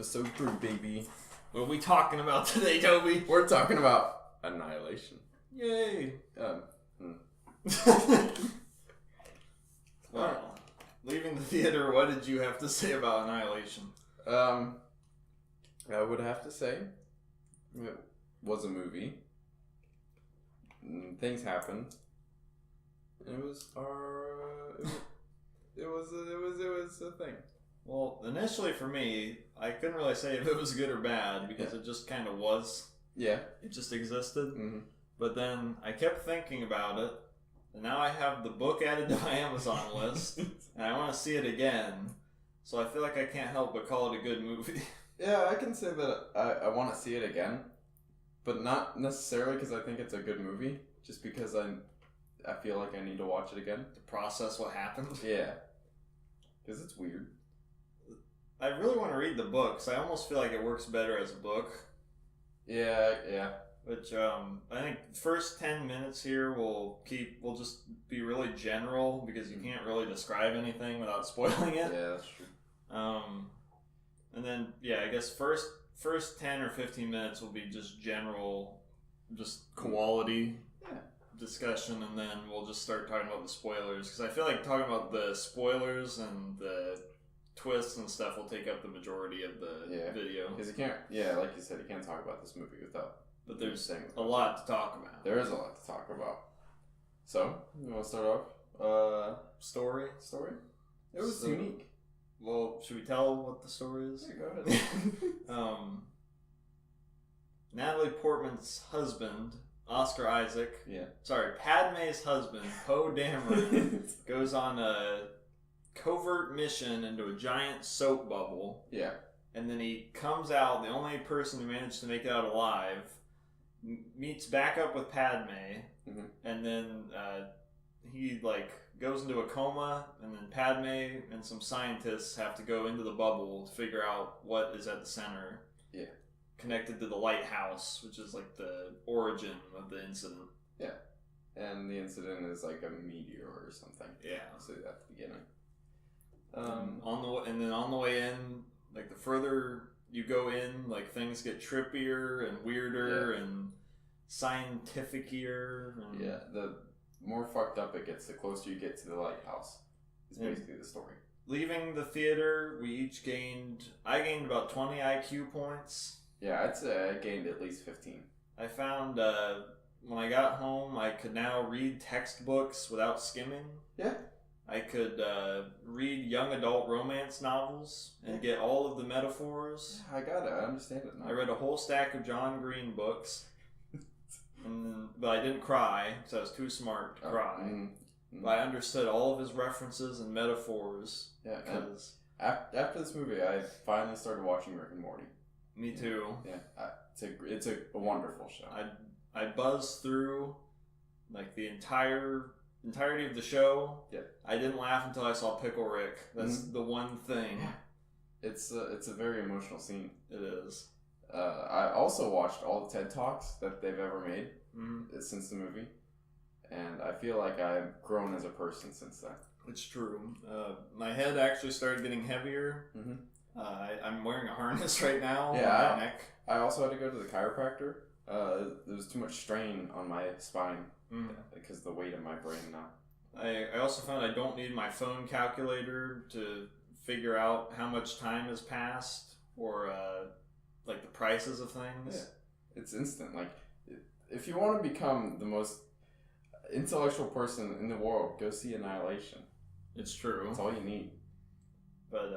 Episode 3, baby. What are we talking about today, Toby? We're talking about Annihilation. Yay! Well, leaving the theater, what did you have to say about Annihilation? I would have to say it was a movie. Things happened. It was it was a thing. Well, initially for me, I couldn't really say if it was good or bad because it just kind of was. Yeah. It just existed. Mm-hmm. But then I kept thinking about it, and now I have the book added to my Amazon list, and I want to see it again. So I feel like I can't help but call it a good movie. Yeah, I can say that I want to see it again, but not necessarily because I think it's a good movie, just because I feel like I need to watch it again. To process what happened? Yeah. Because it's weird. I really want to read the book, because I almost feel like it works better as a book. Yeah. Which, I think first 10 minutes here will just be really general, because you can't really describe anything without spoiling it. Yeah, that's true. And then, I guess first 10 or 15 minutes will be just general, just quality discussion, and then we'll just start talking about the spoilers, because I feel like talking about the spoilers and the twists and stuff will take up the majority of the video. Because you can't, like you said, you can't talk about this movie without. But there's a lot to talk about. There is a lot to talk about. So, you want to start off? Story? It was unique. Well, should we tell what the story is? Yeah, go ahead. Natalie Portman's husband, Oscar Isaac. Yeah. Sorry, Padme's husband, Poe Dameron, goes on a covert mission into a giant soap bubble. Yeah. And then he comes out, the only person who managed to make it out alive, meets back up with Padme, and then he goes into a coma, and then Padme and some scientists have to go into the bubble to figure out what is at the center. Yeah. Connected to the lighthouse, which is like the origin of the incident. Yeah. And the incident is like a meteor or something. Yeah. So at the beginning. On the way in, like the further you go in, like things get trippier and weirder and scientificier. Yeah, the more fucked up it gets, the closer you get to the lighthouse. Is basically the story. Leaving the theater, I gained about 20 IQ points. Yeah, I'd say I gained at least 15. I found when I got home, I could now read textbooks without skimming. Yeah. I could read young adult romance novels and get all of the metaphors. Yeah, I understand it now. I read a whole stack of John Green books, but I didn't cry because I was too smart to cry. But I understood all of his references and metaphors. Yeah, because after this movie, I finally started watching Rick and Morty. Me too. Yeah, it's a wonderful show. I buzzed through like the entirety of the show. Yeah. I didn't laugh until I saw Pickle Rick. That's the one thing. Yeah. It's a very emotional scene. It is. I also watched all the TED Talks that they've ever made since the movie, and I feel like I've grown as a person since then. It's true. My head actually started getting heavier. I'm wearing a harness right now on my neck. I also had to go to the chiropractor. There was too much strain on my spine. Because of the weight of my brain now. I also found I don't need my phone calculator to figure out how much time has passed or like the prices of things. Yeah. It's instant. Like, if you want to become the most intellectual person in the world, go see Annihilation. It's true. That's all you need. But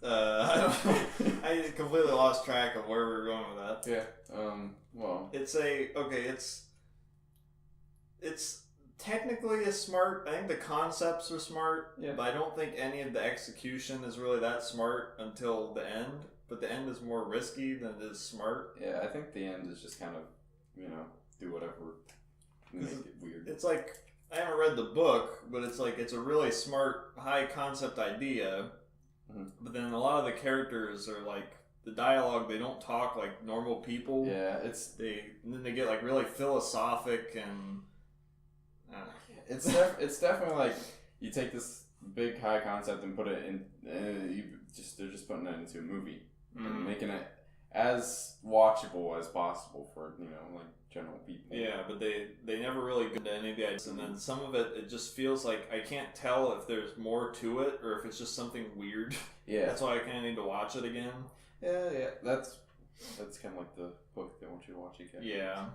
I completely lost track of where we were going with that. Yeah. Well, it's technically a smart. I think the concepts are smart, but I don't think any of the execution is really that smart until the end. But the end is more risky than it is smart. Yeah, I think the end is just kind of, do whatever, make it weird. It's like, I haven't read the book, but it's like it's a really smart, high concept idea. But then a lot of the characters are like, the dialogue, they don't talk like normal people. Yeah, then they get like really philosophic and it's definitely like you take this big high concept and put it in. There's just putting it into a movie and making it as watchable as possible for like general people. Yeah, but they never really go into any of the ideas, and then some of it just feels like I can't tell if there's more to it or if it's just something weird. Yeah, that's why I kind of need to watch it again. Yeah, that's kind of like the hook they want you to watch again. Yeah.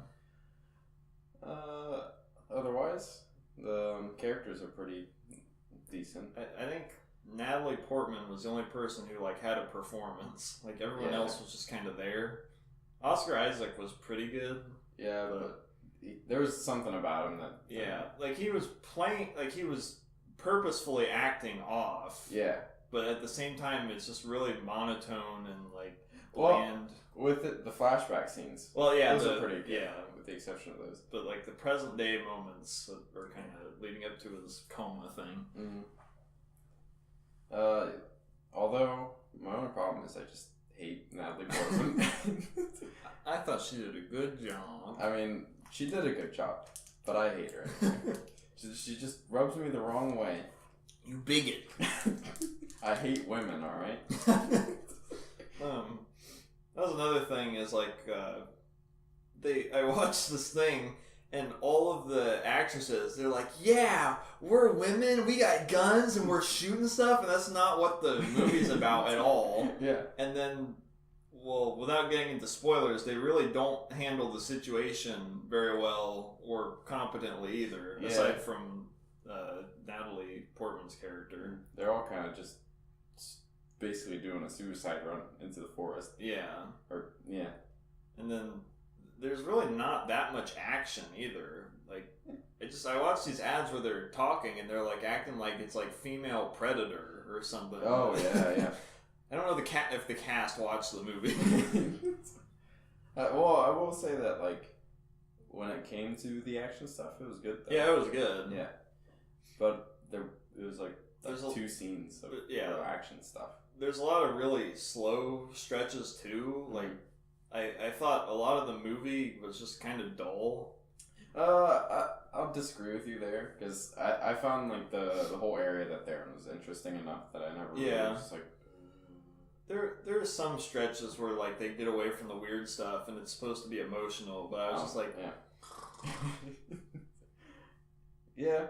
Otherwise, the characters are pretty decent. I think Natalie Portman was the only person who had a performance. Like everyone else was just kind of there. Oscar Isaac was pretty good. Yeah, but there was something about him that. Yeah, he was playing, he was purposefully acting off. Yeah. But at the same time, it's just really monotone and bland. With the flashback scenes. Well, yeah, those are pretty good. Yeah, with the exception of those. But the present day moments that are kind of leading up to his coma thing. Mm-hmm. Although my only problem is I just hate Natalie Portman. I thought she did a good job. I mean, she did a good job, but I hate her. She just rubs me the wrong way. You bigot. I hate women, alright? That was another thing is I watched this thing and all of the actresses, they're like, yeah, we're women, we got guns and we're shooting stuff, and that's not what the movie's about at all. Yeah. And then, well, without getting into spoilers, they really don't handle the situation very well or competently either, aside from Natalie Portman's character. They're all kind of just basically doing a suicide run into the forest. Yeah. And then there's really not that much action either. I watch these ads where they're talking and they're acting like it's female Predator or something. Oh yeah. I don't know if the cast watched the movie. Well, I will say that when it came to the action stuff, it was good though. Yeah, it was good. Yeah. But it was there's 2 scenes of action stuff. There's a lot of really slow stretches too. I thought a lot of the movie was just kind of dull. I'll disagree with you there because I found the whole area that they're in was interesting enough that I never really was just There are some stretches where they get away from the weird stuff and it's supposed to be emotional, but I was just yeah.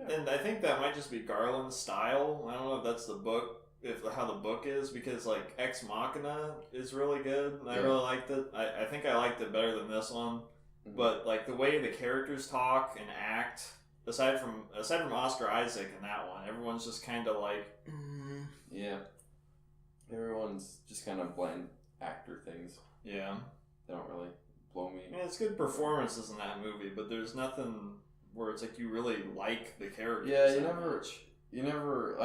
And I think that might just be Garland's style. I don't know if that's the book, how the book is, because Ex Machina is really good, and I really liked it. I think I liked it better than this one, but the way the characters talk and act, aside from Oscar Isaac in that one, everyone's just kind of yeah, everyone's just kind of bland actor things. Yeah, they don't really blow me. I mean, it's good performances in that movie, but there's nothing where it's you really like the characters. Yeah, you never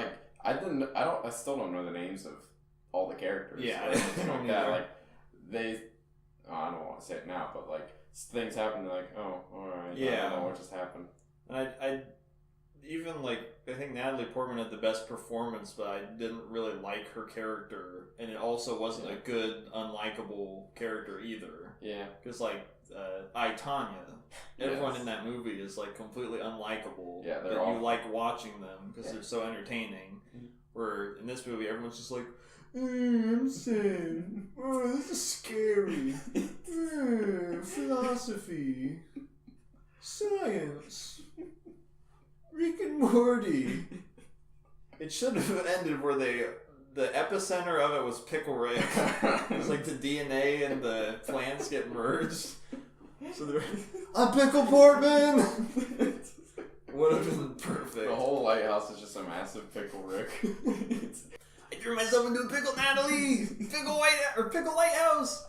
I still don't know the names of all the characters. Yeah, I don't want to say it now, but things happen, oh, alright, I don't know what just happened. And I think Natalie Portman had the best performance, but I didn't really like her character, and it also wasn't a good, unlikable character either. Yeah. Because Tanya, everyone in that movie is completely unlikable. Yeah, but you like watching them because they're so entertaining. Mm-hmm. Where in this movie, everyone's just I'm sad. Oh, this is scary. Philosophy, science, Rick and Morty. It should have ended where the epicenter of it was Pickle Rick. It's the DNA and the plants get merged. So they're I'm Pickle Portman! Would have been perfect. The whole lighthouse is just a massive Pickle Rick. I threw myself into a pickle, Natalie! Pickle Lighthouse!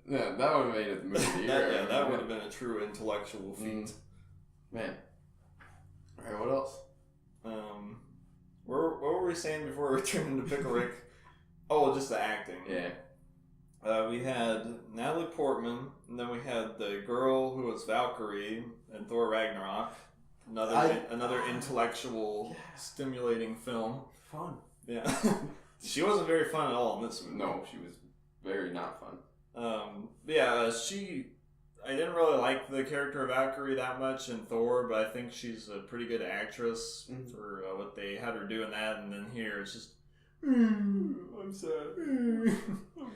Yeah, that would have made it the movie. that would have been a true intellectual feat. Man. Alright, what else? What were we saying before we turned into Pickle Rick? Oh, just the acting. Yeah. We had Natalie Portman, and then we had the girl who was Valkyrie in Thor Ragnarok. Another intellectual, stimulating film. Fun. Yeah. She wasn't very fun at all in this movie. No, she was very not fun. I didn't really like the character of Valkyrie that much in Thor, but I think she's a pretty good actress for what they had her do in that. And then here it's just, I'm sad. I'm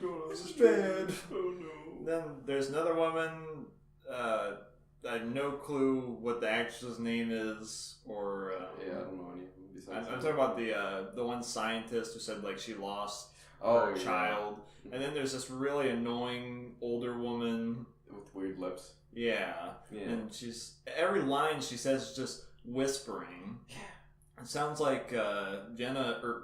going on this is bad. Oh no. Then there's another woman. I have no clue what the actress's name is, or I don't know any of them besides. I'm talking about the one scientist who said like she lost her child, and then there's this really annoying older woman with weird lips. Yeah, and she's every line she says is just whispering. Yeah, it sounds like Jenna or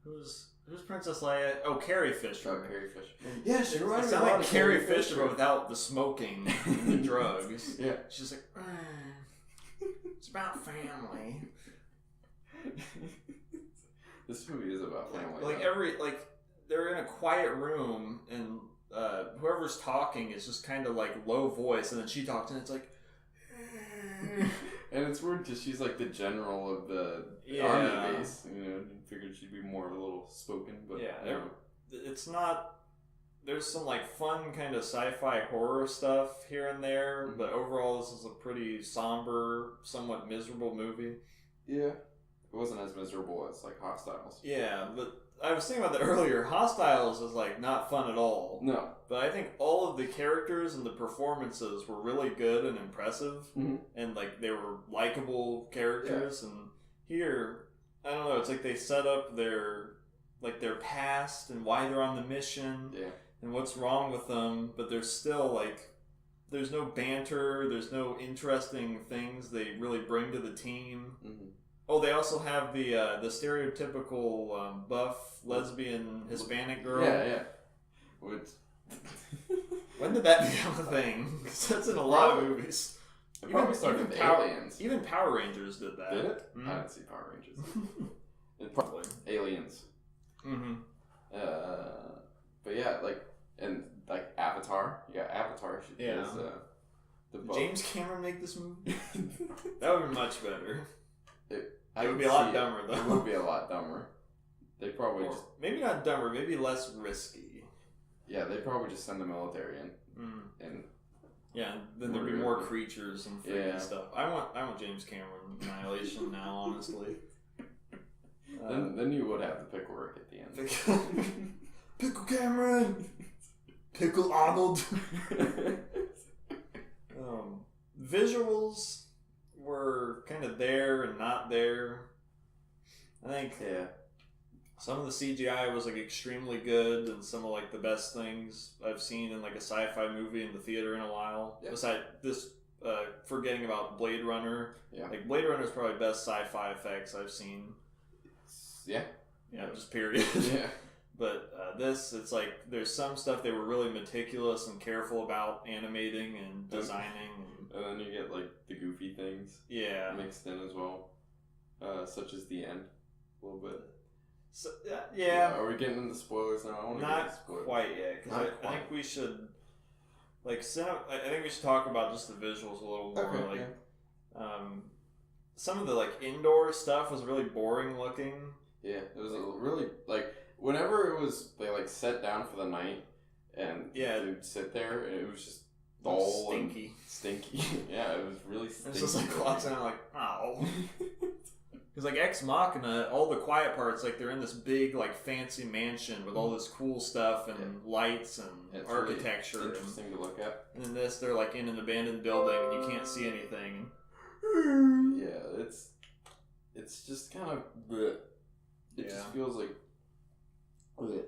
who's Princess Leia? Oh, Carrie Fisher. Oh, Carrie Fisher. Yeah, she reminds me sounds like Carrie Fisher, but without the smoking and the drugs. Yeah, she's like, it's about family. This movie is about family. Like they're in a quiet room and whoever's talking is just kind of like low voice, and then she talks and it's like. And it's weird because she's like the general of the army base. You know, you figured she'd be more a little spoken, but it's not. There's some like fun kind of sci-fi horror stuff here and there, but overall this is a pretty somber, somewhat miserable movie. Yeah, it wasn't as miserable as like Hostiles. Yeah, but I was thinking about that earlier. Hostiles is like not fun at all. No. But I think all of the characters and the performances were really good and impressive. And like they were likable characters. Yeah. And here, I don't know, it's like they set up their past and why they're on the mission. Yeah. And what's wrong with them, but there's still like there's no banter, there's no interesting things they really bring to the team. Oh, they also have the stereotypical buff lesbian Hispanic girl. Yeah. When did that become a thing? Because that's in a lot of movies. It probably started with Aliens. Even Power Rangers did that. Did it? I didn't see Power Rangers. Probably Aliens. But yeah, and Avatar. Yeah, Avatar. Is, did James Cameron make this movie? That would be much better. It would be a lot dumber, though. It would be a lot dumber. They probably just... Maybe not dumber, maybe less risky. Yeah, they probably just send the military in. And yeah, then there'd be more creatures and freaky stuff. I want James Cameron Annihilation now, honestly. Then you would have the pickle Rick at the end. Pickle Cameron! Pickle Arnold! Visuals were kind of there and not there. I think some of the CGI was like extremely good, and some of like the best things I've seen in like a sci-fi movie in the theater in a while. Yeah. Besides this, forgetting about Blade Runner. Yeah. Like Blade Runner is probably the best sci-fi effects I've seen. Yeah. Yeah, just period. Yeah. But this, it's like there's some stuff they were really meticulous and careful about animating and designing. And then you get like the goofy things mixed in as well, such as the end a little bit. So, yeah. Are we getting into spoilers now? I want to get into spoilers. Not quite yet, because I think we should I think we should talk about just the visuals a little more. Okay, some of the like indoor stuff was really boring looking. Yeah, it was really like whenever it was they like sat down for the night and they'd sit there and it was just dull and stinky. Yeah, it was really stinky. It's just like clocks and I'm like, ow. Because like Ex Machina, all the quiet parts, like they're in this big like fancy mansion with all this cool stuff and lights and architecture. Really interesting to look at. And in this, they're like in an abandoned building and you can't see anything. Yeah, it's just kind of bleh. It just feels like bleh,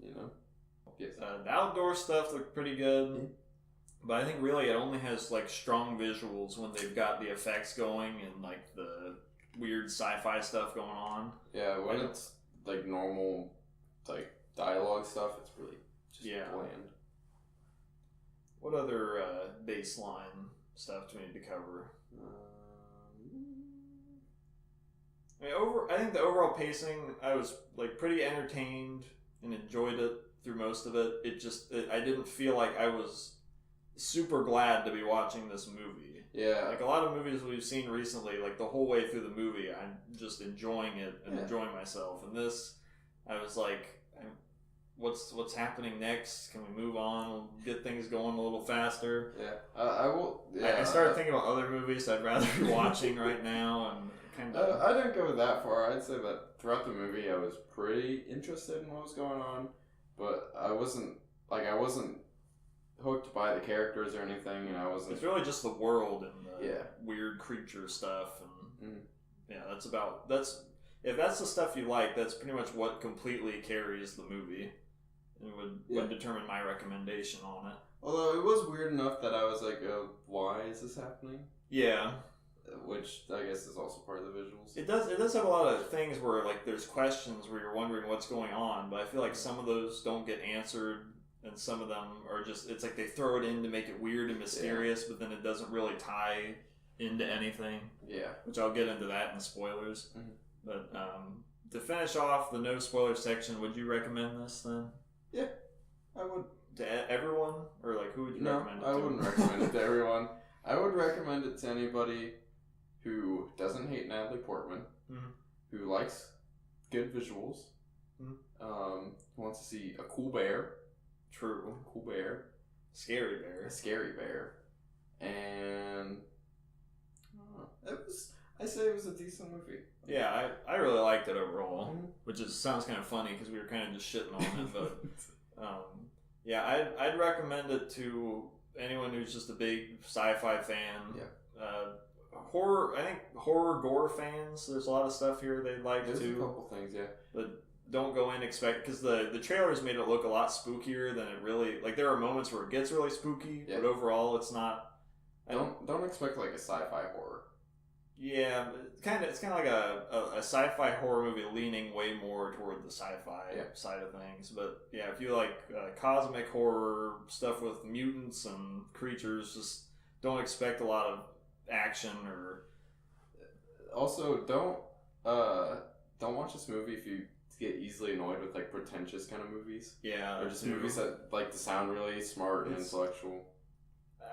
you know. Yes. The outdoor stuff looked pretty good. But I think really it only has like strong visuals when they've got the effects going and like the weird sci-fi stuff going on. Yeah, when it's like normal like dialogue stuff, it's really just bland. What other baseline stuff do we need to cover? I think the overall pacing, I was like pretty entertained and enjoyed it through most of it. I didn't feel like I was super glad to be watching this movie. Yeah. Like a lot of movies we've seen recently, like the whole way through the movie, I'm just enjoying it and enjoying myself. And this, I was like, what's happening next? Can we move on? We'll get things going a little faster. Yeah, I will. Yeah, I started thinking about other movies I'd rather be watching right now, and kind of. I didn't go that far. I'd say that throughout the movie, I was pretty interested in what was going on, but I wasn't hooked by the characters or anything, and I wasn't. It's really just the world and the weird creature stuff, and if that's the stuff you like, that's pretty much what completely carries the movie, and would determine my recommendation on it. Although it was weird enough that I was like, why is this happening? Yeah. Which I guess is also part of the visuals. It does have a lot of things where like there's questions where you're wondering what's going on, but I feel like some of those don't get answered. And some of them are just, it's like they throw it in to make it weird and mysterious, but then it doesn't really tie into anything. Yeah. Which I'll get into that in spoilers. Mm-hmm. But to finish off the no spoiler section, would you recommend this then? Yeah, I would. To everyone? Or like who would you recommend it to? I wouldn't recommend it to everyone. I would recommend it to anybody who doesn't hate Natalie Portman, who likes good visuals, who wants to see a cool bear. True. Cool bear. Scary bear. A scary bear. And I say it was a decent movie. Yeah, I really liked it overall, which sounds kind of funny because we were kind of just shitting on it, but yeah, I'd recommend it to anyone who's just a big sci-fi fan. Yeah. Horror, I think horror gore fans, there's a lot of stuff here they like too. There's a couple things, yeah. But don't go in because the trailers made it look a lot spookier than it really, like there are moments where it gets really spooky, but overall it's not. Don't expect like a sci-fi horror. Yeah, it's kind of like a sci-fi horror movie leaning way more toward the sci-fi side of things. But yeah, if you like cosmic horror stuff with mutants and creatures, just don't expect a lot of action or. Also, don't watch this movie if you get easily annoyed with like pretentious kind of movies. Yeah, or just movies that like to sound really smart and intellectual.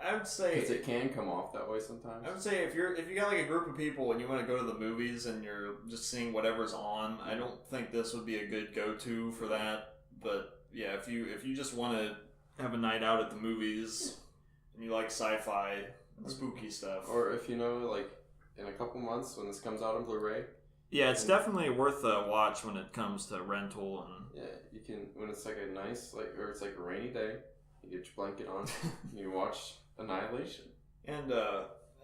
I would say because it can come off that way sometimes. I would say if you got like a group of people and you want to go to the movies and you're just seeing whatever's on, I don't think this would be a good go-to for that. But yeah, if you just want to have a night out at the movies and you like sci-fi and spooky stuff, or if you know like in a couple months when this comes out on Blu-ray. Yeah, it's definitely worth a watch when it comes to rental and. Yeah, you can when it's like a nice or it's like a rainy day, you get your blanket on, and you watch Annihilation. And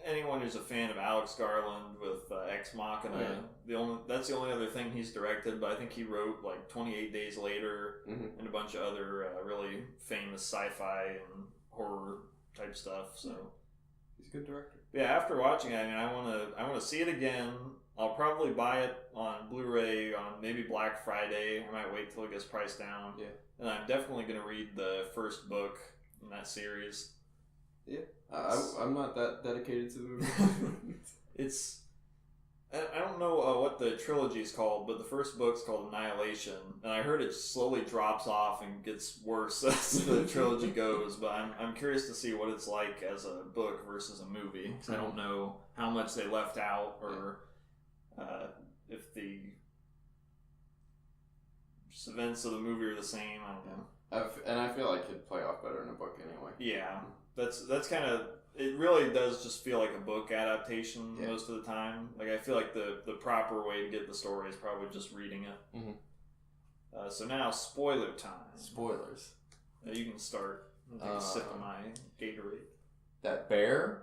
anyone who's a fan of Alex Garland with Ex Machina, that's the only other thing he's directed. But I think he wrote like 28 Days Later and a bunch of other really famous sci-fi and horror type stuff. So he's a good director. Yeah, after watching it, I mean, I want to see it again. I'll probably buy it on Blu-ray on maybe Black Friday. I might wait till it gets priced down. Yeah. And I'm definitely going to read the first book in that series. Yeah. I'm not that dedicated to the movie. I don't know what the trilogy is called, but the first book's called Annihilation. And I heard it slowly drops off and gets worse as the trilogy goes. But I'm curious to see what it's like as a book versus a movie. Because I don't know how much they left out or... if the events of the movie are the same, I don't know. And I feel like it'd play off better in a book anyway. Yeah, that's kind of. It really does just feel like a book adaptation most of the time. Like I feel like the proper way to get the story is probably just reading it. Mm-hmm. So now spoiler time. Spoilers. You can start. I'll take a sip of my Gatorade. That bear,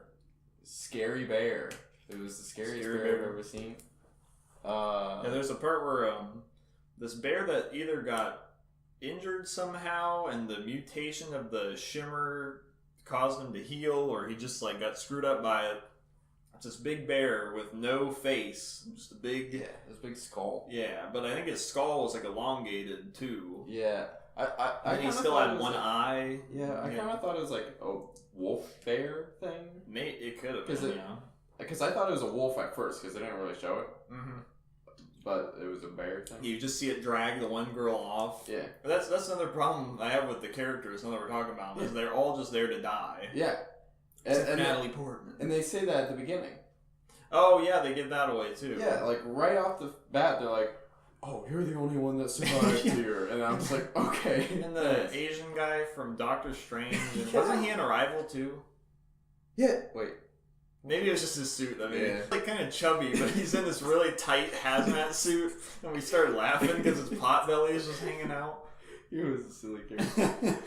scary bear. It was the scariest bear I've ever seen. There's a part where this bear that either got injured somehow and the mutation of the shimmer caused him to heal, or he just like got screwed up by it. It's this big bear with no face, just a big this big skull. Yeah, but I think his skull was like elongated too. Yeah, and he still had one eye. Yeah, I kind of thought it was like a wolf bear thing. It could have been. Because I thought it was a wolf at first because they didn't really show it. Mm-hmm. But it was a bear thing. You just see it drag the one girl off. Yeah. But that's another problem I have with the characters now that we're talking about is they're all just there to die. Yeah. And Natalie Portman. And they say that at the beginning. Oh, yeah, they give that away too. Yeah, like right off the bat, they're like, oh, you're the only one that survived here. And I'm just like, okay. And the Asian guy from Doctor Strange, wasn't he in Arrival too? Yeah. Wait. Maybe it was just his suit. I mean, he's like kind of chubby, but he's in this really tight hazmat suit, and we started laughing because his pot belly is just hanging out. He was a silly character.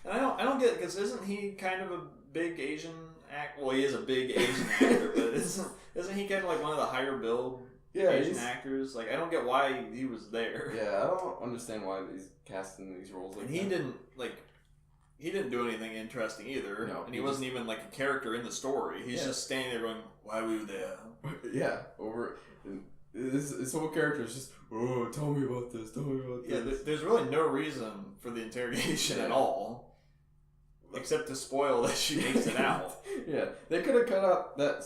And I don't get it, because isn't he kind of a big Asian actor? Well, he is a big Asian actor, but isn't he kind of like one of the higher build Asian actors? Like, I don't get why he was there. Yeah, I don't understand why he's casting these roles like and he didn't do anything interesting either. No, and he wasn't even like a character in the story. He's just standing there going, why were you there? Yeah, his whole character is just, oh, tell me about this. Yeah, there's really no reason for the interrogation at all, except to spoil that she makes it out. Yeah, they could have cut out that.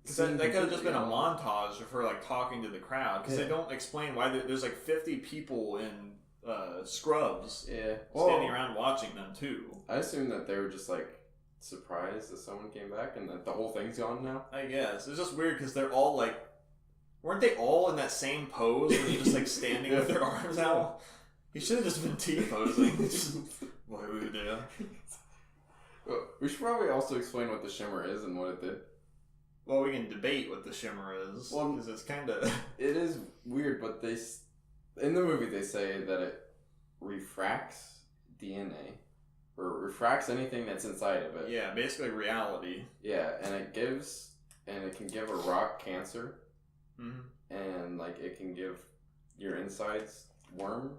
That could have just been a montage of her like talking to the crowd, because they don't explain why there's like 50 people in scrubs standing around watching them too. I assume that they were just like surprised that someone came back and that the whole thing's gone now. I guess it's just weird because they're all like, weren't they all in that same pose where they're just like standing with their arms out? He should have just been T-posing. Why were you there? Well, we should probably also explain what the shimmer is and what it did. Well, we can debate what the shimmer is, because it's kind of... It is weird, but in the movie they say that it refracts DNA, or refracts anything that's inside of it. Yeah, basically reality. Yeah, and it can give a rock cancer, and like it can give your insides worms.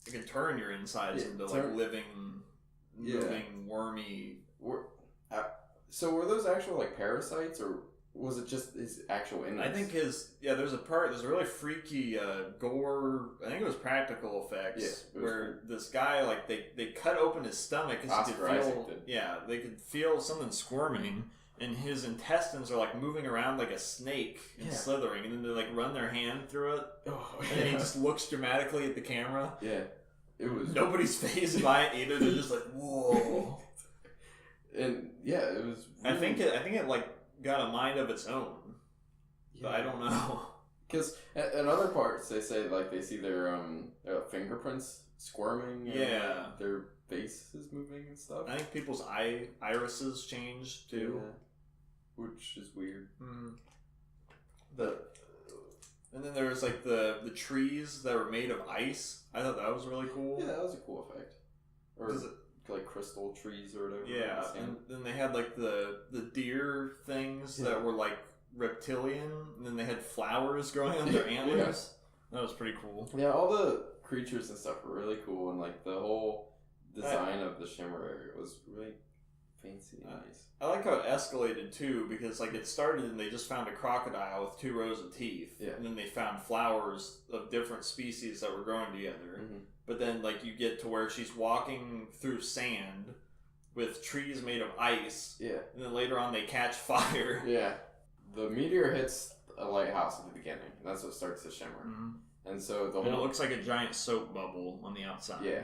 It can turn your insides into like living, moving, wormy... So were those actual like parasites, or was it just his actual innards? I think there's a really freaky gore, I think it was practical effects, where this guy, like, they cut open his stomach, because you could feel, they could feel something squirming, and his intestines are like moving around like a snake and slithering, and then they like run their hand through it, and he just looks dramatically at the camera. Yeah. It was... Nobody's phased by it either, they're just like, whoa. And it was really... I think it like got a mind of its own. But I don't know. Because in other parts they say like they see their fingerprints squirming. And their face is moving and stuff. I think people's irises change too. Yeah. Which is weird. And then there was like the trees that were made of ice. I thought that was really cool. Yeah, that was a cool effect. Or like crystal trees or whatever. Yeah, and then they had like the deer things that were like reptilian, and then they had flowers growing on their antlers. That was pretty cool. Yeah, all the creatures and stuff were really cool, and like the whole design of the shimmer area was really fancy and nice. I like how it escalated too, because like it started and they just found a crocodile with 2 rows of teeth, and then they found flowers of different species that were growing together. But then, like, you get to where she's walking through sand with trees made of ice. Yeah. And then later on, they catch fire. Yeah. The meteor hits a lighthouse at the beginning. And that's what starts the shimmer. And so it looks like a giant soap bubble on the outside. Yeah.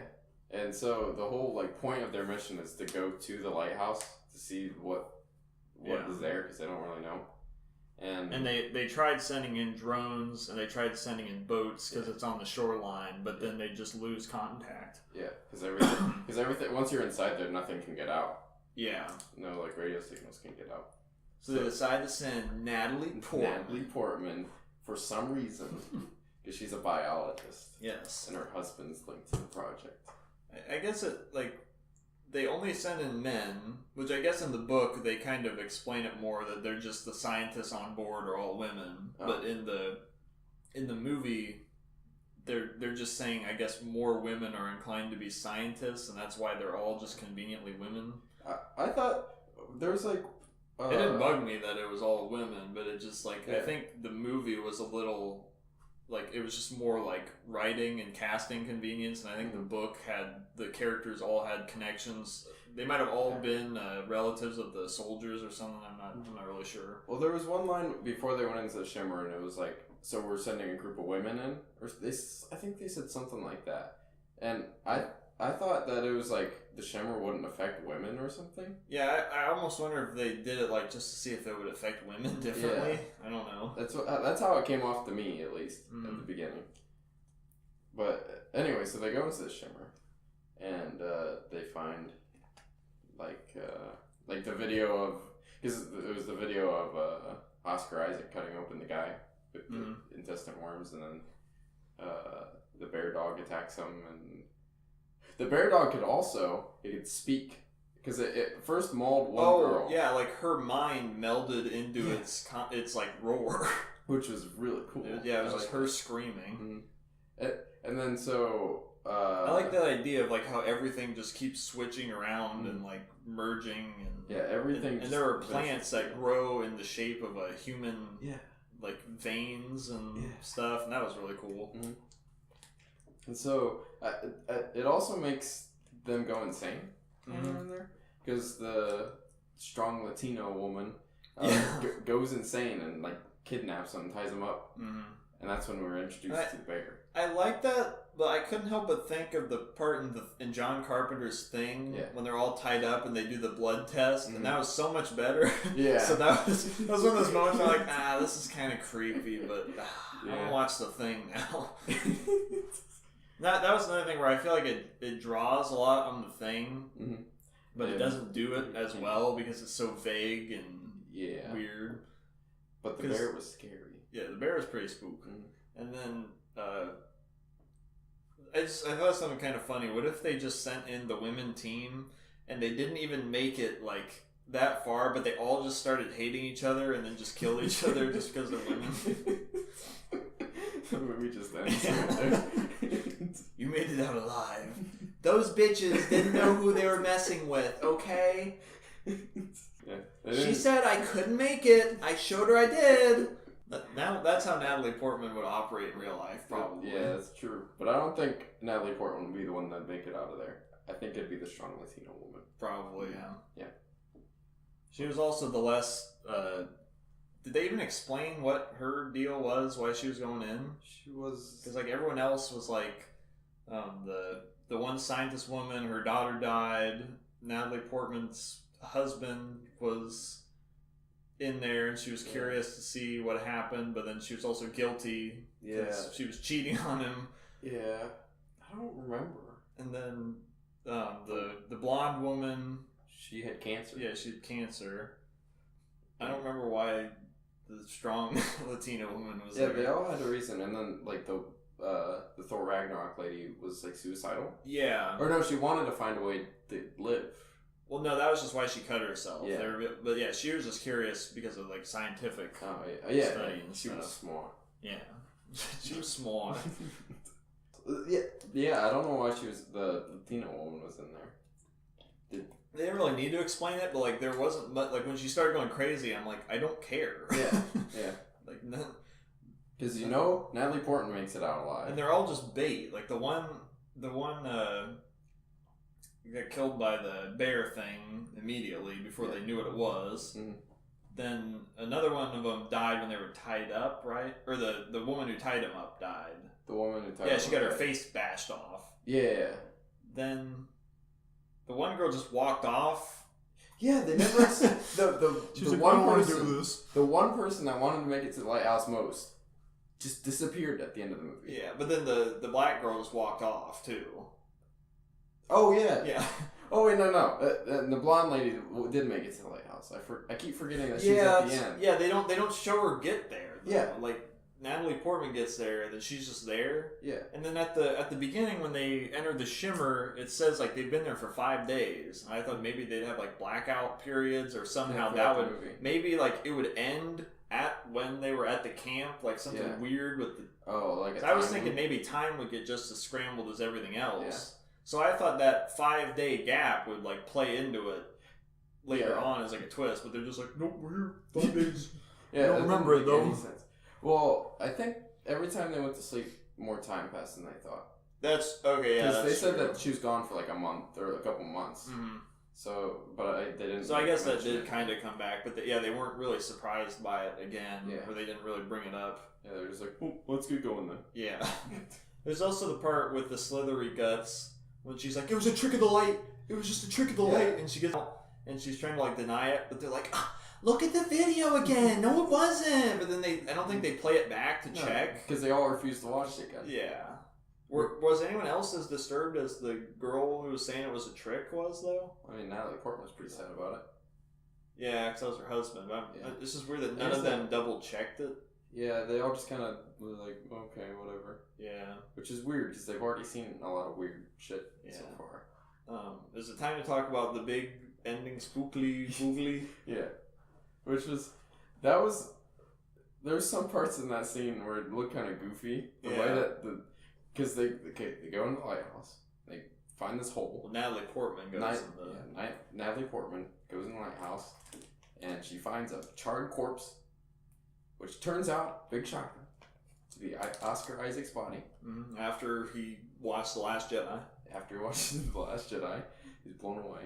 And so the whole, like, point of their mission is to go to the lighthouse to see what is there, because they don't really know. And they tried sending in drones, and they tried sending in boats because it's on the shoreline, but then they just lose contact. Yeah, because everything once you're inside there, nothing can get out. Yeah. No, like, radio signals can get out. So they decide to send Natalie Portman for some reason, because she's a biologist. Yes. And her husband's linked to the project. I guess they only send in men, which I guess in the book they kind of explain it more that they're just the scientists on board are all women. But in the movie, they're just saying, I guess, more women are inclined to be scientists, and that's why they're all just conveniently women. I thought there was like... it didn't bug me that it was all women, but it just like I think the movie was a little... like, it was just more like writing and casting convenience, and I think the book the characters all had connections. They might have all been relatives of the soldiers or something. I'm not really sure. Well, there was one line before they went into the shimmer, and it was like, so we're sending a group of women in, or I think they said something like that, and I thought that it was like the shimmer wouldn't affect women or something. Yeah, I almost wonder if they did it like just to see if it would affect women differently. I don't know. That's how it came off to me, at least at the beginning. But anyway, so they go into the shimmer, and they find like the video of, because it was the video of Oscar Isaac cutting open the guy with the intestine worms, and then the bear dog attacks him, and the bear dog could speak, because it first mauled one girl. Oh yeah, like her mind melded into its like roar, which was really cool. Yeah, it was just her screaming. And then so I like that idea of like how everything just keeps switching around and like merging, and everything. And there are plants that grow in the shape of a human, like veins and stuff, and that was really cool. Mm-hmm. And so it also makes them go insane in there, because the strong Latino woman goes insane and like kidnaps him, ties him up, and that's when we're introduced to the bear. I like that, but I couldn't help but think of the part in John Carpenter's Thing when they're all tied up and they do the blood test, and that was so much better. Yeah. So that was one of those moments where I'm like, this is kind of creepy, but I'm gonna watch the Thing now. That was another thing where I feel like it draws a lot on the Thing, but it doesn't do it as well because it's so vague and weird. But the bear was scary. Yeah, the bear was pretty spooky. And then I thought something kind of funny. What if they just sent in the women team and they didn't even make it like that far, but they all just started hating each other and then just killed each other just because they're women? The movie just ends. You made it out alive. Those bitches didn't know who they were messing with, okay? She said I couldn't make it. I showed her I did. Now that's how Natalie Portman would operate in real life, probably. Yeah, that's true. But I don't think Natalie Portman would be the one that'd make it out of there. I think it'd be the strong Latino woman. Probably, yeah. Yeah. She was also the less... did they even explain what her deal was, why she was going in? She was... Because like everyone else was like... the one scientist woman, her daughter died. Natalie Portman's husband was in there, and she was curious to see what happened, but then she was also guilty because she was cheating on him. Yeah, I don't remember. And then the blonde woman, she had cancer. Yeah, she had cancer. I don't remember why the strong Latina woman was there. Yeah, they all had a reason, and then like the Thor Ragnarok lady was like suicidal. Yeah. Or no, she wanted to find a way to live. Well, no, that was just why she cut herself. Yeah. But yeah, she was just curious because of like scientific study and she stuff. was smart. Yeah. She was smart. Yeah, I don't know why the Latina woman was in there. They didn't really need to explain it, but like there wasn't, but like when she started going crazy, I'm like, I don't care. Yeah, yeah. Like, because Natalie Portman makes it out alive, and they're all just bait. Like the one got killed by the bear thing immediately before they knew what it was. Mm-hmm. Then another one of them died when they were tied up, right? Or the woman who tied him up died. The woman who tied him up. Yeah, she got her face bashed off. Yeah. Then the one girl just walked off. Yeah, they never. the one person that wanted to make it to the lighthouse most just disappeared at the end of the movie. Yeah, but then the black girl just walked off too. Oh yeah. Yeah. Oh wait, no. The blonde lady did make it to the lighthouse. I keep forgetting that she's at the end. Yeah, they don't show her get there. Though. Yeah. Like Natalie Portman gets there, then she's just there. Yeah. And then at the beginning when they enter the shimmer, it says like they've been there for 5 days. And I thought maybe they'd have like blackout periods or somehow that would maybe like it would end at when they were at the camp, like something weird with the I was thinking maybe time would get just as scrambled as everything else. Yeah. So I thought that 5-day gap would like play into it later on as like a twist, but they're just like, nope, we're here 5 days. I don't remember it though. Well, I think every time they went to sleep, more time passed than they thought. That's okay. Yeah, because they said that she was gone for like a month or a couple months. Mm-hmm. So, but they didn't. So I guess that did kind of come back, but they weren't really surprised by it again, or they didn't really bring it up. Yeah, they're just like, oh, let's get going then. Yeah. There's also the part with the slithery guts. When she's like, it was a trick of the light. It was just a trick of the light. And she gets out and she's trying to like deny it. But they're like, look at the video again. No, it wasn't. But then I don't think they play it back to check. Because they all refuse to watch it again. Yeah. Was anyone else as disturbed as the girl who was saying it was a trick was, though? I mean, Natalie Portman was pretty sad about it. Yeah, because that was her husband. This is weird that none of them double-checked it. Yeah, they all just kind of were like, okay, whatever. Yeah. Which is weird, because they've already seen a lot of weird shit so far. Is it time to talk about the big ending spookly? Yeah. There's some parts in that scene where it looked kind of goofy. The way that because they go in the lighthouse, they find this hole. Well, Natalie Portman goes Natalie Portman goes in the lighthouse, and she finds a charred corpse, which turns out, big shocker, to be Oscar Isaac's body. Mm-hmm. After he watched The Last Jedi. After watching The Last Jedi, he's blown away.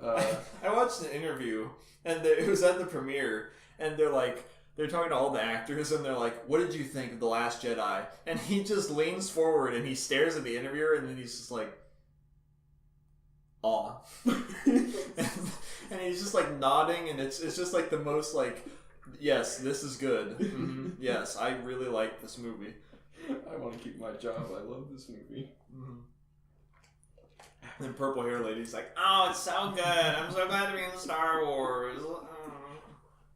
I watched an interview, and it was at the premiere, and they're talking to all the actors, and they're like, "What did you think of The Last Jedi?" And he just leans forward and he stares at the interviewer, and then he's just like, "Aw," and he's just like nodding, and it's just like the most like, "Yes, this is good. Mm-hmm. Yes, I really like this movie. I want to keep my job. I love this movie." Mm-hmm. And then purple hair lady's like, "Oh, it's so good. I'm so glad to be in Star Wars.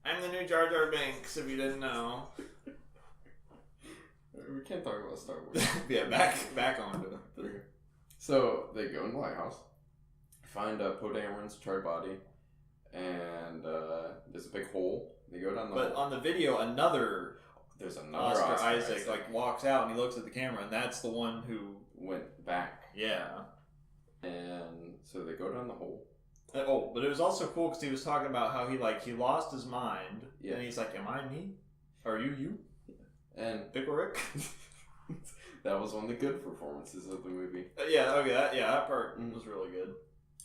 I'm the new Jar Jar Binks, if you didn't know." We can't talk about Star Wars. Yeah, back on to it. So they go in the lighthouse, find Poe Dameron's charred body, and there's a big hole. They go down the hole. But on the video, there's another Oscar Isaac like walks out and he looks at the camera, and that's the one who went back. Yeah. And so they go down the hole. But it was also cool because he was talking about how he lost his mind, and he's like, "Am I me? Are you?" And Pickle Rick. That was one of the good performances of the movie. That part was really good.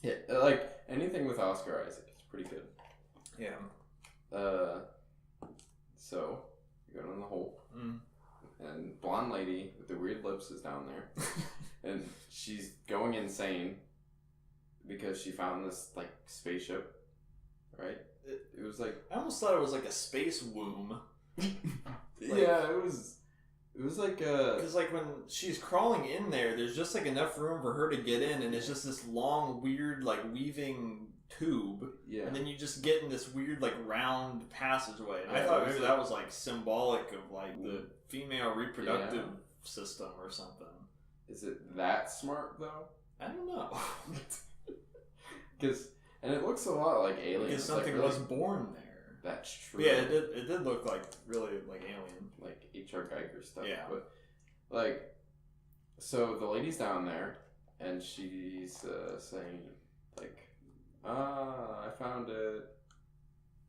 Yeah, like anything with Oscar Isaac is pretty good. Yeah. So you go down the hole, and blonde lady with the weird lips is down there, and she's going insane because she found this like spaceship, right? It was like I almost thought it was like a space womb. Yeah, it was like because like when she's crawling in there, there's just like enough room for her to get in, and it's just this long, weird like weaving tube. Yeah, and then you just get in this weird like round passageway. And I thought maybe that was like symbolic of like the female reproductive system or something. Is it that smart though? I don't know. And it looks a lot like Alien. Because something was born there. That's true. Yeah, it did look like really like Alien, like H.R. Geiger stuff. Yeah, but like, so the lady's down there, and she's saying like, "I found it,"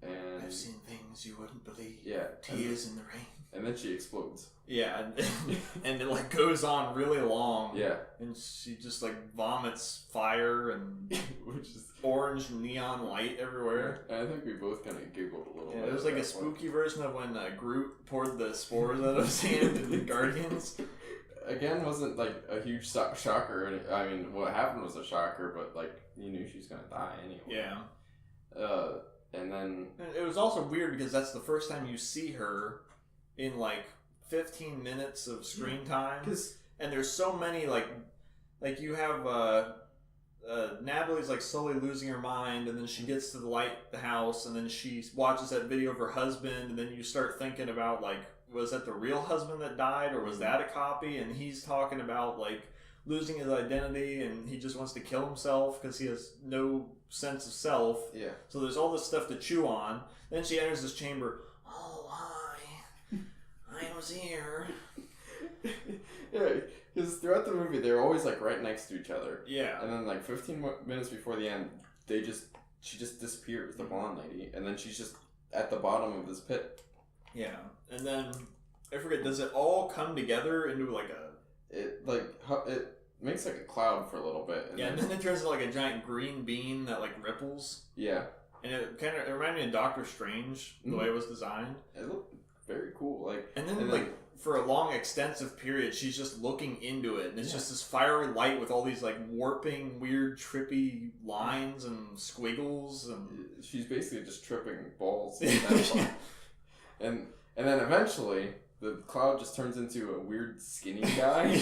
and I've seen things you wouldn't believe. Yeah, tears in the rain. And then she explodes. Yeah, and it like goes on really long. Yeah, and she just like vomits fire and which is orange neon light everywhere. And I think we both kind of giggled a little bit. It was like a spooky version of when Groot poured the spores out of his hand in the Guardians. Again, wasn't like a huge shocker. I mean, what happened was a shocker, but like you knew she was gonna die anyway. Yeah. And then it was also weird because that's the first time you see her in like 15 minutes of screen time. And there's so many like you have Natalie's like slowly losing her mind, and then she gets to the house, and then she watches that video of her husband, and then you start thinking about like, was that the real husband that died, or was that a copy? And he's talking about like losing his identity, and he just wants to kill himself because he has no sense of self. Yeah. So there's all this stuff to chew on. Then she enters this chamber. Oh, hi. I was here. Yeah, because throughout the movie, they're always like right next to each other. Yeah. And then like 15 minutes before the end, she just disappears, the blonde lady, and then she's just at the bottom of this pit. Yeah. And then I forget, does it all come together into like it makes like a cloud for a little bit. And then it turns into like a giant green bean that like ripples. Yeah. And it reminded me of Doctor Strange, the way it was designed. It looked very cool. And then for a long extensive period, she's just looking into it, and it's just this fiery light with all these like warping, weird, trippy lines and squiggles, and she's basically just tripping balls. And then eventually the cloud just turns into a weird skinny guy.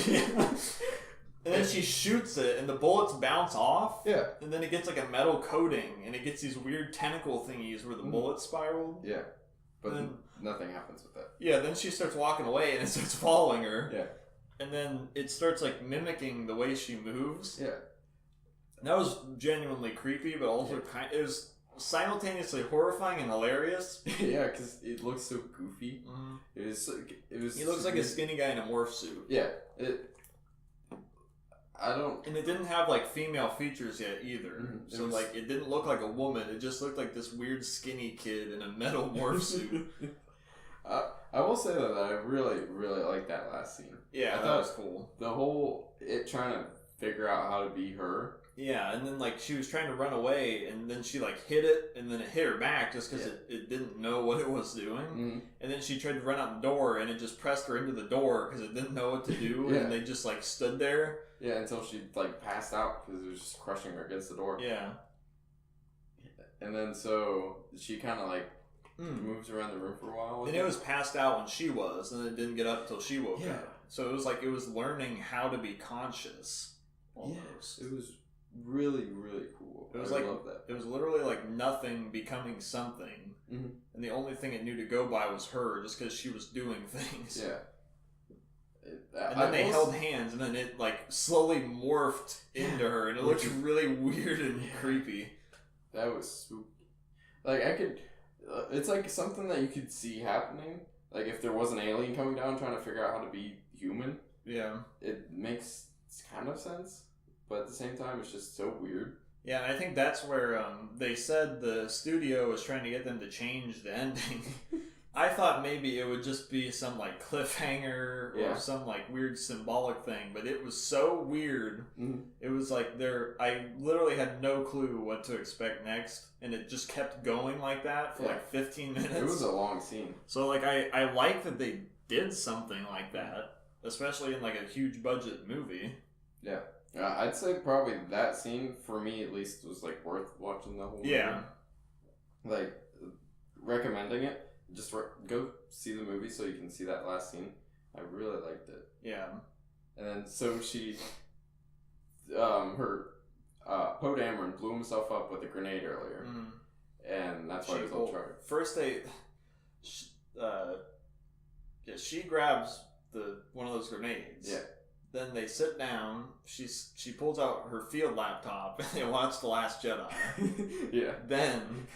And then she shoots it, and the bullets bounce off. Yeah. And then it gets like a metal coating, and it gets these weird tentacle thingies where the bullets spiral. Yeah. But then nothing happens with that. Yeah, then she starts walking away, and it starts following her. Yeah. And then it starts like mimicking the way she moves. Yeah. And that was genuinely creepy, but also it was simultaneously horrifying and hilarious. Yeah, because it looks so goofy. Mm-hmm. It was. He looks like a skinny guy in a morph suit. Yeah. And it didn't have like female features yet either. Mm-hmm. So like it didn't look like a woman. It just looked like this weird skinny kid in a metal morph suit. I will say that I really, really liked that last scene. Yeah, I thought it was cool. The whole trying to figure out how to be her. Yeah, and then like she was trying to run away, and then she like hit it, and then it hit her back just because it didn't know what it was doing. Mm-hmm. And then she tried to run out the door, and it just pressed her into the door because it didn't know what to do, and they just like stood there. Yeah, until she like passed out because it was just crushing her against the door. Yeah. And then so she kind of like moves around the room for a while. And it was passed out when she was, and it didn't get up until she woke up. So it was like it was learning how to be conscious. Almost. Yeah, it was really, really cool. It was I love that. It was literally like nothing becoming something, and the only thing it knew to go by was her, just because she was doing things. Yeah. And then they held hands, and then it like slowly morphed into her, and it looked really weird and creepy. That was spooky. Like I could, it's like something that you could see happening. Like if there was an alien coming down trying to figure out how to be human. Yeah. It makes kind of sense, but at the same time, it's just so weird. Yeah, and I think that's where they said the studio was trying to get them to change the ending. I thought maybe it would just be some like cliffhanger or some like weird symbolic thing, but it was so weird. Mm-hmm. It was like I literally had no clue what to expect next, and it just kept going like that for like 15 minutes. It was a long scene. So like I like that they did something like that, especially in like a huge budget movie. Yeah. I'd say probably that scene, for me at least, was like worth watching the whole movie. Yeah. Like, recommending it. Just go see the movie so you can see that last scene. I really liked it. Yeah. And then, so she, Poe Dameron blew himself up with a grenade earlier. Mm. And that's why he was all charged. First she grabs one of those grenades. Yeah. Then they sit down. She pulls out her field laptop and they watch The Last Jedi. Yeah. Then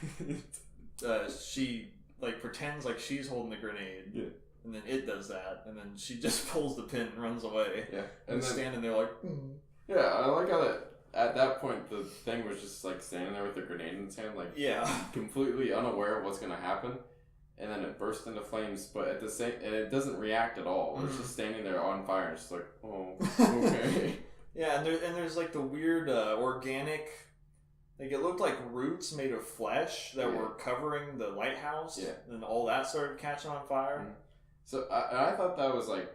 she like pretends like she's holding the grenade. Yeah. And then it does that, and then she just pulls the pin and runs away. Yeah. And then, standing there like. Yeah, I like how that. At that point, the thing was just like standing there with the grenade in its hand, like completely unaware of what's gonna happen. And then it burst into flames, but at the same, and it doesn't react at all. It's just standing there on fire, and just like, oh, okay. Yeah, and there's like the weird organic, like it looked like roots made of flesh that were covering the lighthouse. Yeah, and all that started catching on fire. Mm-hmm. So I thought that was like,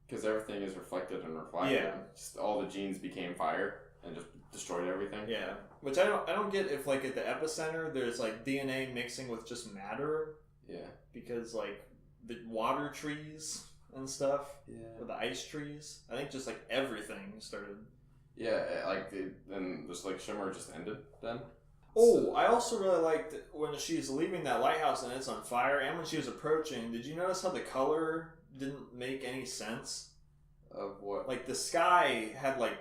because everything is reflected and reflected. Yeah, just all the genes became fire and just destroyed everything. Yeah, which I don't get if like at the epicenter there's like DNA mixing with just matter. Yeah. Because, like, the water trees and stuff. Yeah. Or the ice trees. I think just, like, everything started. Yeah, like, then just, like, Shimmer just ended then. Oh, so. I also really liked when she's leaving that lighthouse and it's on fire, and when she was approaching, did you notice how the color didn't make any sense? Of what? Like, the sky had, like,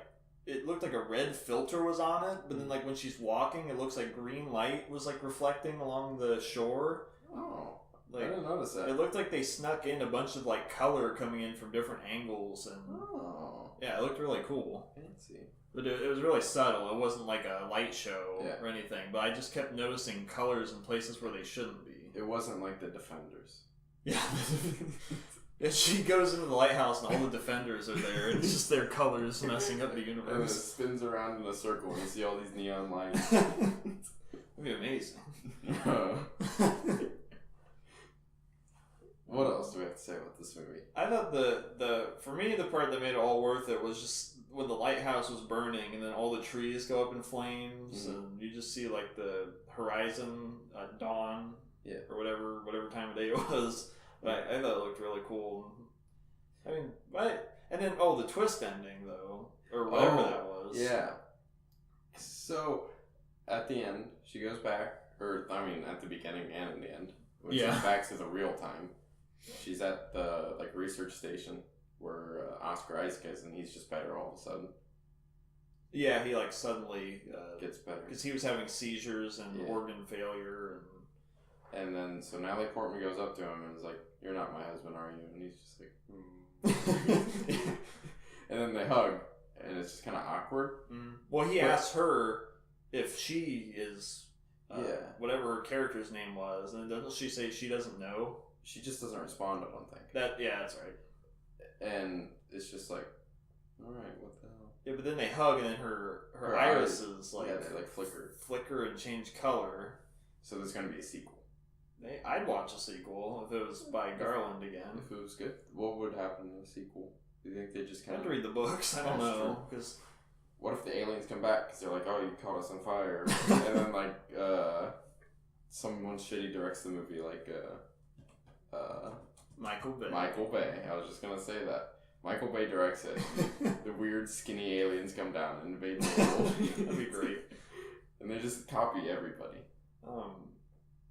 it looked like a red filter was on it, but then, like, when she's walking, it looks like green light was, like, reflecting along the shore. Oh, like, I didn't notice that. It looked like they snuck in a bunch of like color coming in from different angles, and yeah, it looked really cool. Fancy. But it was really subtle. It wasn't like a light show or anything. But I just kept noticing colors in places where they shouldn't be. It wasn't like the Defenders. Yeah. And she goes into the lighthouse and all the Defenders are there. And it's just their colors messing up the universe. And it spins around in a circle and you see all these neon lights. That'd be amazing. What else do we have to say about this movie? I thought for me the part that made it all worth it was just when the lighthouse was burning and then all the trees go up in flames and you just see like the horizon dawn or whatever time of day it was, But I thought it looked really cool. I mean, and then the twist ending though, or whatever that was. Yeah. So at the end, she goes back, or I mean, at the beginning and in the end, when she's back to the real time. She's at the research station where Oscar Isaac is, and he's just better all of a sudden. Yeah, he suddenly gets better because he was having seizures and organ failure, and then so Natalie Portman goes up to him and is like, "You're not my husband, are you?" And he's just like, and then they hug, and it's just kind of awkward. Well, he asks her if she is whatever her character's name was, and doesn't she say she doesn't know? She just doesn't respond, I don't think. That's right. And it's just like, alright, what the hell? Yeah, but then they hug, and then her irises they flicker and change color. So there's going to be a sequel. I'd watch a sequel if it was by Garland again. If it was good. What would happen in a sequel? Do you think they just kind of... I'd read the books. I don't know. Cause... What if the aliens come back because they're like, "Oh, you caught us on fire," and then someone shitty directs the movie, Michael Bay. Michael Bay. I was just gonna say that. Michael Bay directs it. The weird skinny aliens come down and invade the world. That'd be great. And they just copy everybody.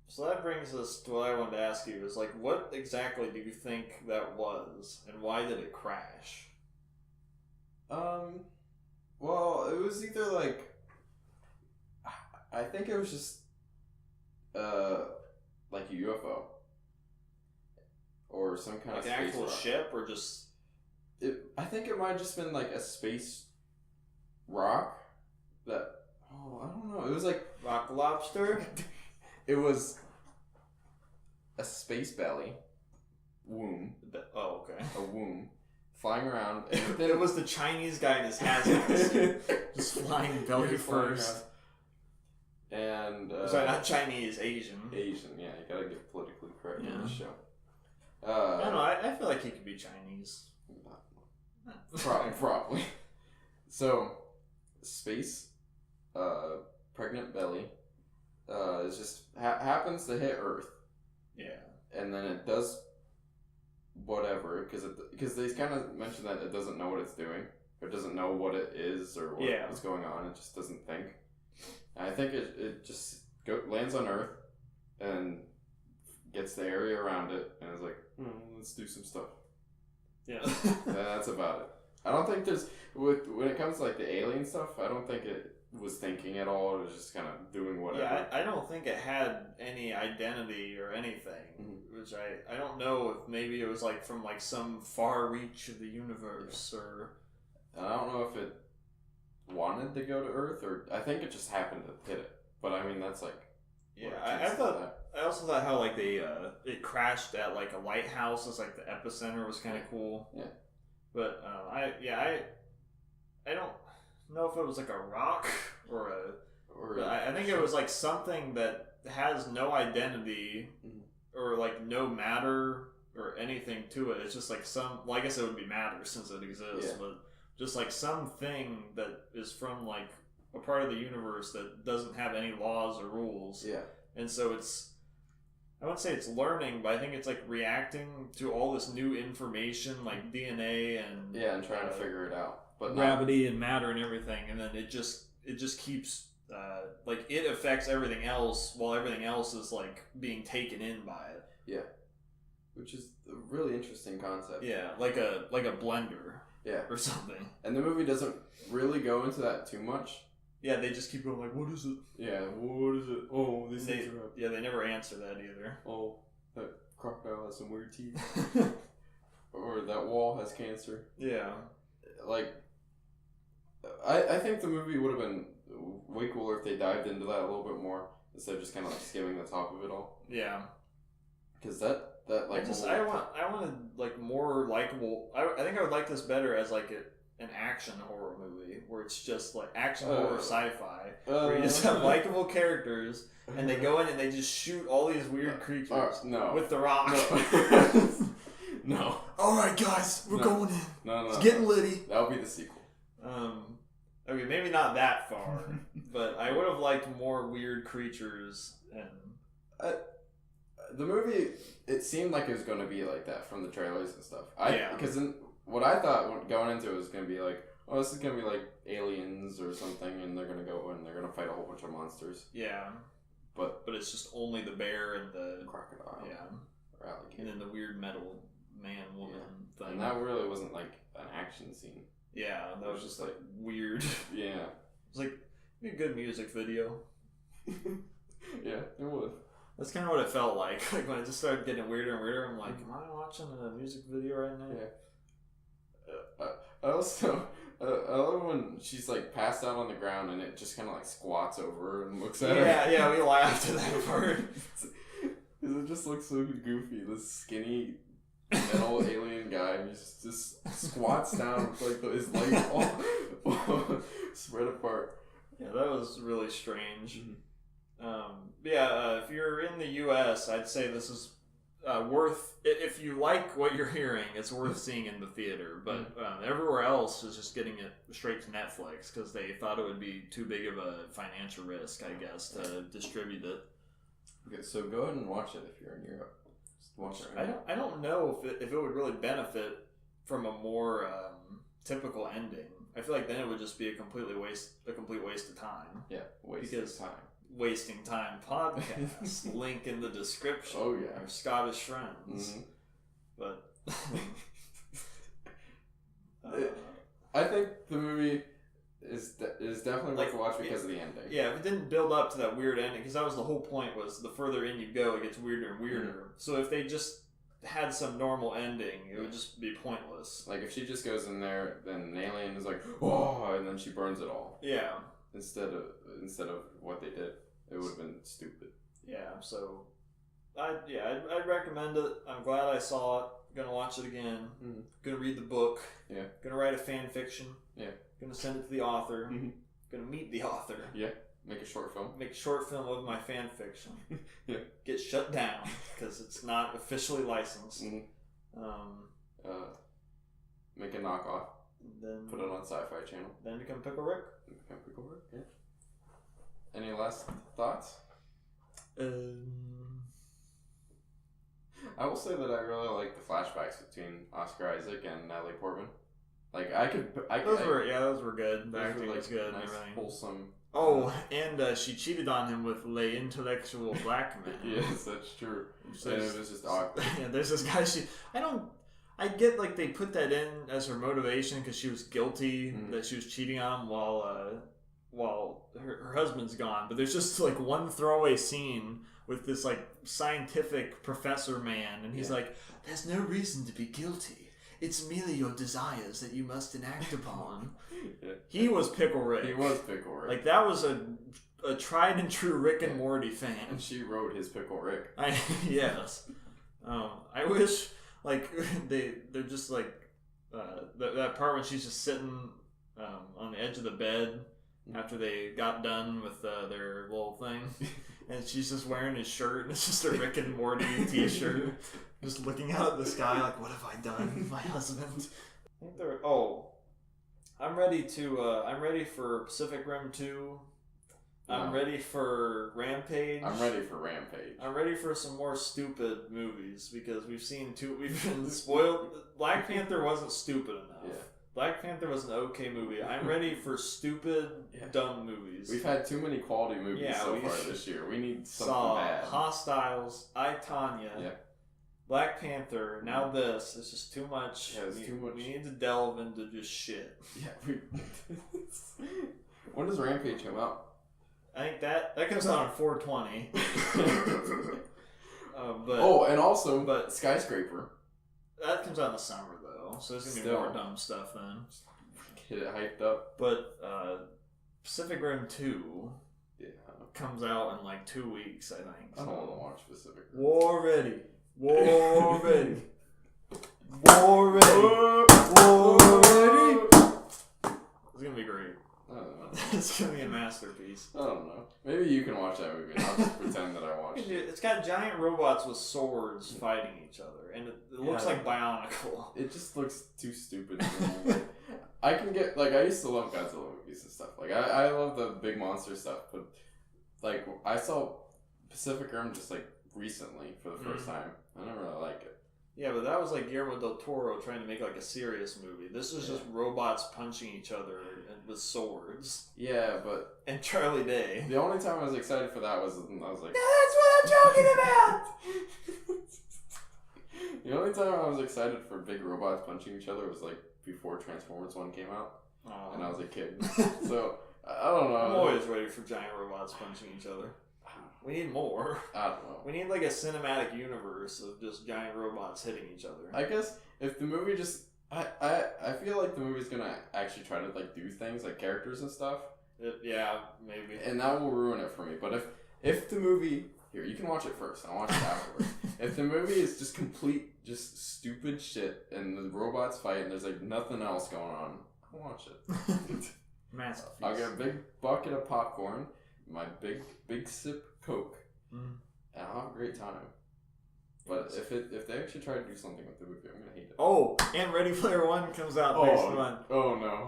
So that brings us to what I wanted to ask you: is what exactly do you think that was, and why did it crash? Well, it was either I think it was just a UFO or some kind of an actual ship, or just I think it might have just been a space rock that I don't know. It was rock lobster. It was a space belly womb. Oh, okay. A womb. Flying around. And then it was the Chinese guy in his hazmat suit, just flying belly first. And sorry, not Chinese, Asian. Asian, yeah. You gotta get politically correct on this show. I don't know. I feel like he could be Chinese. Probably. So, space, pregnant belly, is just happens to hit Earth. Yeah. And then it does whatever, because they kind of mention that it doesn't know what it's doing, or doesn't know what it is, or what's going on. It just doesn't think. And I think it just lands on Earth and gets the area around it, and is like, let's do some stuff. Yeah. And that's about it. I don't think there's when it comes to the alien stuff, I don't think it was thinking at all. It was just kind of doing whatever. Yeah, I don't think it had any identity or anything. Which I don't know if maybe it was from some far reach of the universe, or and I don't know if it wanted to go to Earth, or I think it just happened to hit it. But I mean, that's I also thought how they it crashed at a lighthouse as the epicenter was kind of cool. Yeah. But I don't know if it was a rock or I think it was something that has no identity or no matter or anything to it. It's just some, well, I guess it would be matter since it exists, but just something that is from a part of the universe that doesn't have any laws or rules. Yeah. And so I wouldn't say it's learning, but I think it's reacting to all this new information, DNA and and trying to figure it out. But gravity and matter and everything, and then it just keeps it affects everything else while everything else is being taken in by it. Yeah, which is a really interesting concept. Yeah, like a blender. Yeah, or something. And the movie doesn't really go into that too much. Yeah, they just keep going what is it? Yeah, what is it? Oh, these things are happening. Yeah, they never answer that either. Oh, that crocodile has some weird teeth. Or that wall has cancer. Yeah. I think the movie would have been way cooler if they dived into that a little bit more instead of just kind of skimming the top of it all. Yeah. Because I wanted more likable. I think I would like this better as an action horror movie where it's just action horror sci-fi where you just have likable characters and they go in and they just shoot all these weird creatures with the rock. No. No. Alright guys, we're going in. No. It's getting litty. That would be the sequel. Okay, maybe not that far, but I would have liked more weird creatures and the movie, it seemed like it was going to be like that from the trailers and stuff. Because what I thought going into it was going to be like, oh, this is going to be like Aliens or something, and they're going to go and they're going to fight a whole bunch of monsters. Yeah. But it's just only the bear and the crocodile. Yeah. Or alligator. And then the weird metal man-woman thing. And that really wasn't like an action scene. Yeah, that was just like weird. Yeah. It was like a good music video. Yeah, it was. That's kind of what it felt like. Like when it just started getting weirder and weirder, I'm like, am I watching a music video right now? Yeah. I also, I love when she's like passed out on the ground and it just kind of like squats over her and looks at her. Yeah, we laughed at that part. It just looks so goofy. This skinny metal alien guy, and he just squats down with like his legs all spread apart. Yeah, that was really strange. If you're in the U.S., I'd say this is worth. If you like what you're hearing, it's worth seeing in the theater. But everywhere else is just getting it straight to Netflix because they thought it would be too big of a financial risk, I guess, to distribute it. Okay, so go ahead and watch it if you're in Europe. Just watch it. I don't know if it would really benefit from a more typical ending. I feel like then it would just be a complete waste of time. Yeah, Wasting Time podcast. Link in the description. Oh yeah, our Scottish friends. But I think the movie is definitely worth to watch because of the ending. Yeah, if it didn't build up to that weird ending, because that was the whole point. Was the further in you go, it gets weirder and weirder. So if they just had some normal ending, it would just be pointless. Like if she just goes in there, then an alien is like, oh, and then she burns it all. Yeah. Instead of what they did, it would have been stupid. Yeah. So, I'd recommend it. I'm glad I saw it. Gonna watch it again. Gonna read the book. Yeah. Gonna write a fan fiction. Yeah. Gonna send it to the author. Gonna meet the author. Yeah. Make a short film. Make a short film of my fan fiction. Yeah. Get shut down because it's not officially licensed. Make a knockoff. Then put it on Sci-Fi Channel. Then become Pickle Rick. Yeah. Any last thoughts? I will say that I really like the flashbacks between Oscar Isaac and Natalie Portman. Like those were good. The acting was good. Nice, and everything. Wholesome. Oh, and she cheated on him with Le Intellectual Black Man. Yes, that's true. And it was just awkward. Yeah, there's this guy. I get like they put that in as her motivation because she was guilty that she was cheating on him while her husband's gone. But there's just like one throwaway scene with this like scientific professor man, and he's like, "There's no reason to be guilty. It's merely your desires that you must enact upon." He was Pickle Rick. He was Pickle Rick. Like that was a tried and true Rick and Morty fan. And she wrote his Pickle Rick. Yes. I wish like they're just like that part when she's just sitting on the edge of the bed after they got done with their little thing, and she's just wearing his shirt and it's just a Rick and Morty t-shirt, just looking out at the sky like, what have I done, my husband? I think they're I'm ready for Pacific Rim 2. I'm ready for Rampage. I'm ready for Rampage. I'm ready for some more stupid movies because we've been spoiled. Black Panther wasn't stupid enough. Yeah. Black Panther was an okay movie. I'm ready for stupid, dumb movies. We've had too many quality movies so far this year. We need something bad. Hostiles, I, Tonya, Black Panther, now this. It's just too much. Yeah, it's too much. We need to delve into just shit. Yeah. When does Rampage come out? I think that comes out on 4/20. But Skyscraper. That comes out in the summer though, so there's gonna be more dumb stuff then. Get it hyped up. But Pacific Rim 2 comes out in like 2 weeks, I think. I don't want to watch Pacific Rim. War ready. War ready. War ready. War ready. It's gonna be great. I don't know. It's gonna be a masterpiece. I don't know. Maybe you can watch that movie and I'll just pretend that I watched it. It's got giant robots with swords fighting each other, and it looks like Bionicle. It just looks too stupid to me. I can get, like, I used to love Godzilla movies and stuff. Like, I love the big monster stuff, but, like, I saw Pacific Rim just, like, recently for the first time. I didn't really like it. Yeah, but that was like Guillermo del Toro trying to make like a serious movie. This is just robots punching each other with swords. Yeah, but... And Charlie Day. The only time I was excited for that was I was like... That's what I'm talking about! The only time I was excited for big robots punching each other was like before Transformers 1 came out. And I was a kid. So, I don't know. I'm always ready for giant robots punching each other. We need more. I don't know. We need like a cinematic universe of just giant robots hitting each other. I guess if the movie just... I feel like the movie's gonna actually try to like do things like characters and stuff. Yeah, maybe. And that will ruin it for me. But if the movie... Here, you can watch it first. I'll watch it afterwards. If the movie is just complete, just stupid shit, and the robots fight, and there's like nothing else going on, I'll watch it. Masterpiece. I'll get a big bucket of popcorn, my big sip Coke, and I'll have a great time. But if they actually try to do something with the movie, I'm gonna hate it. Oh, and Ready Player One comes out next month. Oh no.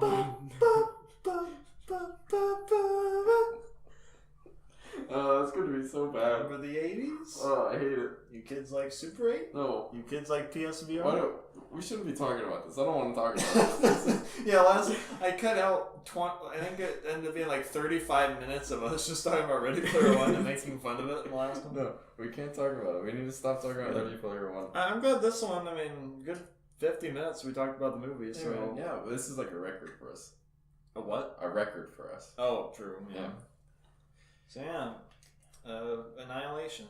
It's going to be so bad. Remember the 80s? Oh, I hate it. You kids like Super 8? No. You kids like PSVR? We shouldn't be talking about this. I don't want to talk about this. Yeah, I cut out I think it ended up being like 35 minutes of us just talking about Ready Player One and making fun of it in the last one. No, we can't talk about it. We need to stop talking about Ready Player One. I'm glad this one, I mean, good 50 minutes we talked about the movie, so... Yeah, but this is like a record for us. A what? A record for us. Oh, true, Yeah. So Annihilation.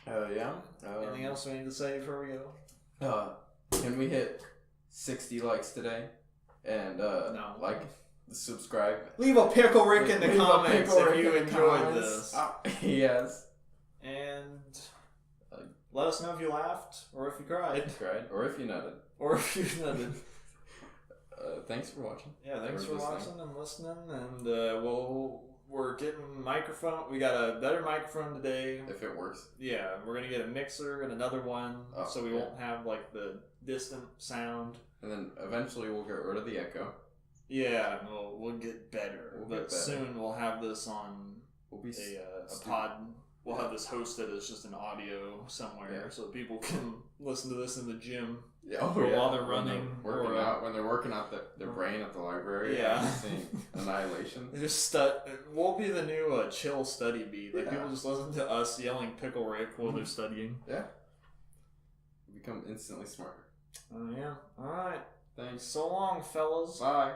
Yeah. Anything else we need to say before we go? Can we hit 60 likes today? And No. like, subscribe. Leave a pickle rick in the comments if you enjoyed this. Yes. And let us know if you laughed or if you cried. Or if you nutted. Or if you nutted. Thanks for watching. Yeah, thanks for watching and listening. And we're getting microphone. We got a better microphone today. If it works. Yeah, we're gonna get a mixer and another one, so we won't have like the distant sound. And then eventually we'll get rid of the echo. Yeah, we'll get better. But soon we'll have this on a pod. We'll have this hosted as just an audio somewhere, so people can listen to this in the gym. Yeah, while they're running, when they're working out their brain at the library. Yeah, seeing Annihilation. We'll be the new chill study beat. Like people just listen to us yelling "Pickle Rick" while they're studying. Yeah, become instantly smarter. Yeah. All right. Thanks. So long, fellas. Bye.